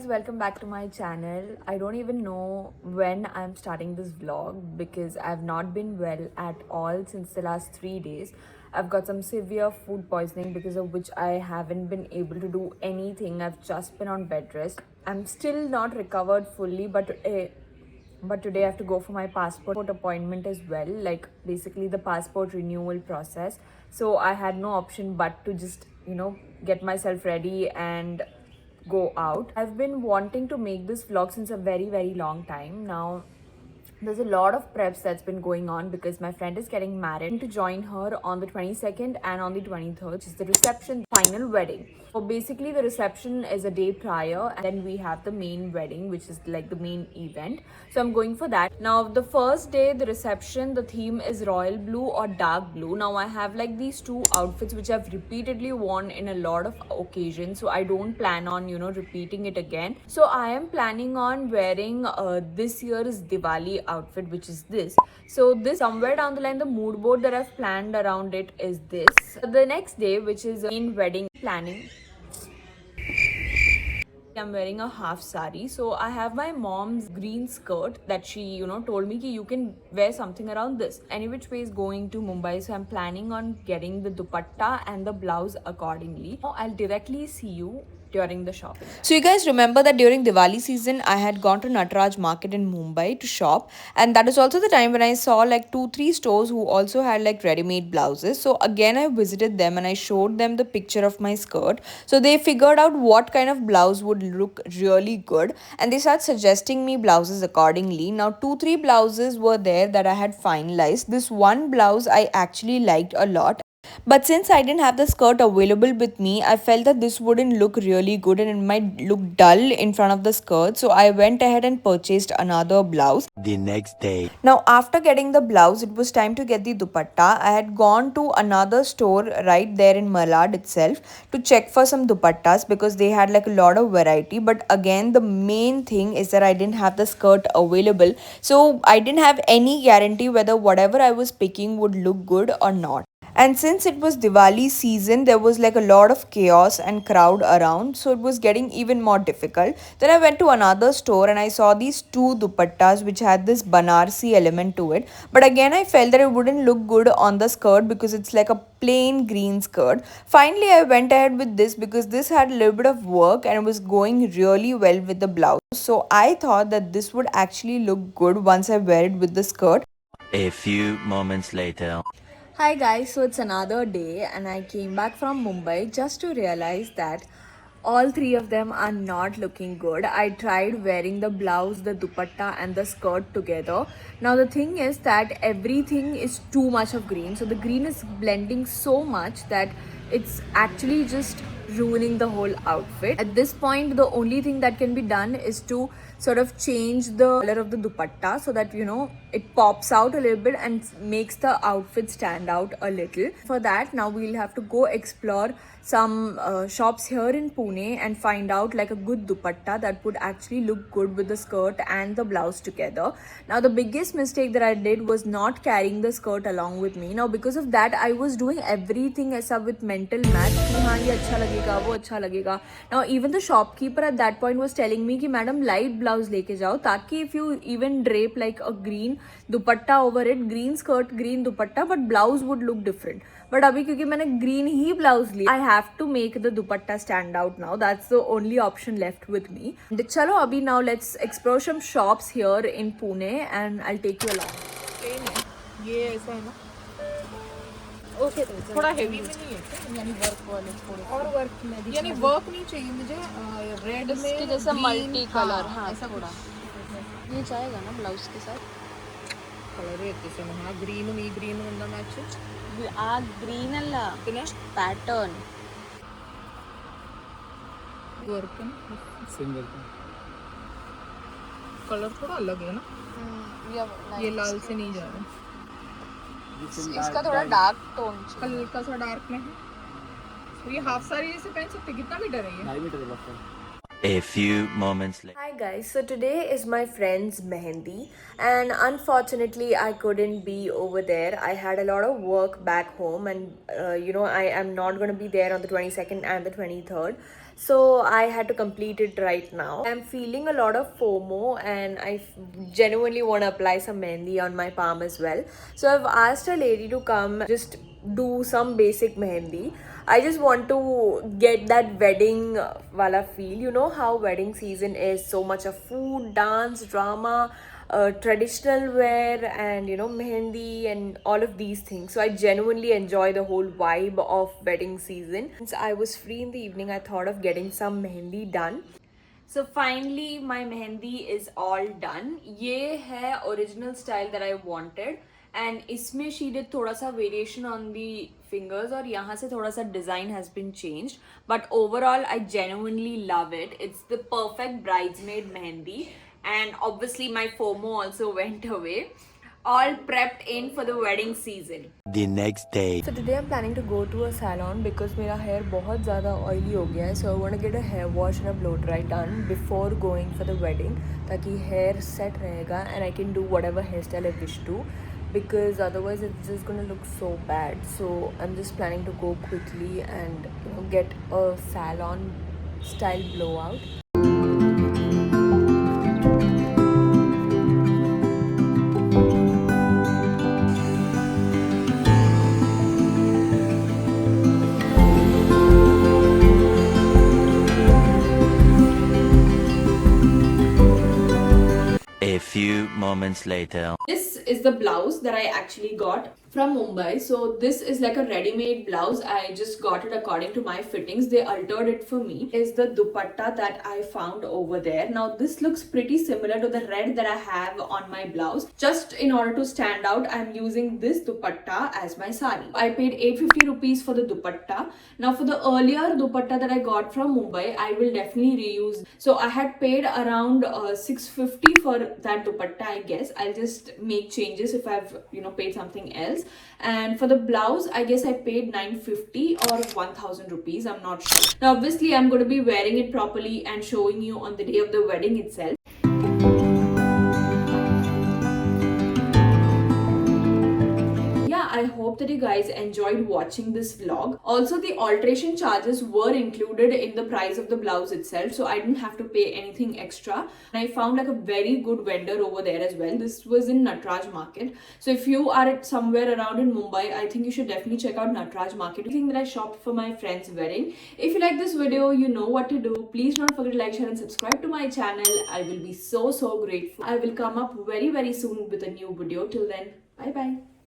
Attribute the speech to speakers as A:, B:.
A: welcome back to my channel. I don't even know when I'm starting this vlog because I've not been well at all since the last 3 days. I've got some severe food poisoning because of which I haven't been able to do anything. I've just been on bed rest. I'm still not recovered fully, but today I have to go for my passport appointment as well, like basically the passport renewal process. So I had no option but to just, get myself ready and go out. I've been wanting to make this vlog since a very long time now. There's a lot of preps that's been going on because my friend is getting married. To join her on the 22nd and on the 23rd, which is the reception, final wedding. So basically the reception is a day prior and then we have the main wedding, which is like the main event. So I'm going for that. Now the first day, the reception, the theme is royal blue or dark blue. Now I have like these two outfits which I've repeatedly worn in a lot of occasions. So I don't plan on, repeating it again. So I am planning on wearing this year's Diwali outfit, which is this. So this somewhere down the line, the mood board that I've planned around it is this. The next day, which is in wedding planning, I'm wearing a half sari. So I have my mom's green skirt that she, told me ki you can wear something around this. Any which way is going to Mumbai. So I'm planning on getting the dupatta and the blouse accordingly. Now I'll directly see you during the shopping. So you guys remember that during Diwali season, I had gone to Nataraj market in Mumbai to shop. And that is also the time when I saw like 2-3 stores who also had like ready-made blouses. So again, I visited them and I showed them the picture of my skirt. So they figured out what kind of blouse would look really good. And they started suggesting me blouses accordingly. Now 2-3 blouses were there that I had finalized. This one blouse I actually liked a lot. But since I didn't have the skirt available with me, I felt that this wouldn't look really good and it might look dull in front of the skirt. So I went ahead and purchased another blouse.
B: The next day.
A: Now, after getting the blouse, it was time to get the dupatta. I had gone to another store right there in Malad itself to check for some dupattas because they had like a lot of variety. But again, the main thing is that I didn't have the skirt available. So I didn't have any guarantee whether whatever I was picking would look good or not. And since it was Diwali season, there was like a lot of chaos and crowd around, so it was getting even more difficult. Then I went to another store and I saw these two dupattas which had this Banarsi element to it. But again, I felt that it wouldn't look good on the skirt because it's like a plain green skirt. Finally, I went ahead with this because this had a little bit of work and it was going really well with the blouse. So I thought that this would actually look good once I wear it with the skirt.
B: A few moments later.
A: Hi guys, so it's another day and I came back from Mumbai just to realize that all three of them are not looking good. I tried wearing the blouse, the dupatta and the skirt together. Now the thing is that everything is too much of green. So the green is blending so much that it's actually just ruining the whole outfit. At this point, the only thing that can be done is to sort of change the color of the dupatta so that it pops out a little bit and makes the outfit stand out a little. For that, now we'll have to go explore some shops here in Pune and find out like a good dupatta that would actually look good with the skirt and the blouse together. Now the biggest mistake that I did was not carrying the skirt along with me. Now because of that, I was doing everything as up with mental math ki haan ye acha lagega, wo acha lagega. Now even the shopkeeper at that point was telling me ki madam light blouse leke jao taki if you even drape like a green dupatta over it, green skirt, green dupatta, but blouse would look different. But abhi kyunki maine green hi blouse li, I have to make the dupatta stand out now. That's the only option left with me. Chalo abhi now let's explore some shops here in Pune and I'll take you along.
C: ये ऐसा है ना okay थोड़ा heavy में नहीं है यानी work वाले थोड़े और वर्क में यानी वर्क नहीं चाहिए मुझे रेड में
D: जैसा मल्टी कलर हाँ
C: ऐसा
D: थोड़ा ये जाएगा ना ब्लाउज के साथ
C: कलर जैसे हाँ ग्रीन ಈ ಗ್ರೀನ್ ಒಂದ ಮ್ಯಾಚ್
D: ಆ ಗ್ರೀನ್ ಅಲ್ಲ ಪ್ಯಾಟರ್ನ್
C: वर्क सिंगल कलर थोड़ा अलग है ना ये लाल से नहीं जा रहा
D: इसका थोड़ा डार्क टोन
C: हल्का सा डार्क में है तो ये हाफ साड़ी जैसे पहन सकते कितना मीटर है ये
E: 2.5 मीटर है बस
B: A few moments later.
A: Hi guys, so today is my friend's mehendi, and unfortunately I couldn't be over there. I had a lot of work back home, and I am not going to be there on the 22nd and the 23rd, so I had to complete it right now. I'm feeling a lot of FOMO, and I genuinely want to apply some mehendi on my palm as well. So I've asked a lady to come just do some basic mehendi. I just want to get that wedding wala feel. You know how wedding season is so much of food, dance, drama, traditional wear, and mehendi and all of these things. So I genuinely enjoy the whole vibe of wedding season. Since I was free in the evening, I thought of getting some mehendi done. So finally my mehendi is all done. ये है original style that I wanted. And इसमें she did थोड़ा सा variation on the fingers और यहाँ से थोड़ा सा design has been changed. But overall I genuinely love it. It's the perfect bridesmaid mehendi. And obviously my FOMO also went away. All prepped in for the wedding season.
B: The next day.
A: So today I'm planning to go to a salon because मेरा hair बहुत ज़्यादा oily हो गया है. So I want to get a hair wash and a blow dry done before going for the wedding, ताकि hair set रहेगा and I can do whatever hairstyle I wish to, because otherwise it's just gonna look so bad. So I'm just planning to go quickly and get a salon style blowout.
B: A few moments later.
A: This is the blouse that I actually got from Mumbai. So this is like a ready-made blouse. I just got it according to my fittings. They altered it for me. Is the dupatta that I found over there. Now this looks pretty similar to the red that I have on my blouse. Just in order to stand out, I'm using this dupatta as my sari. I paid 850 rupees for the dupatta. Now for the earlier dupatta that I got from Mumbai, I will definitely reuse. So I had paid around 650 for that dupatta, I guess. I'll just make changes if I've paid something else. And for the blouse, I guess I paid 950 or 1000 rupees, I'm not sure. Now obviously I'm going to be wearing it properly and showing you on the day of the wedding itself. I hope that you guys enjoyed watching this vlog. Also, the alteration charges were included in the price of the blouse itself, so I didn't have to pay anything extra. And I found like a very good vendor over there as well. This was in Nataraj Market. So if you are at somewhere around in Mumbai, I think you should definitely check out Nataraj Market. I think that I shopped for my friend's wedding. If you like this video, you know what to do. Please don't forget to like, share and subscribe to my channel. I will be so grateful. I will come up very soon with a new video. Till then, bye bye.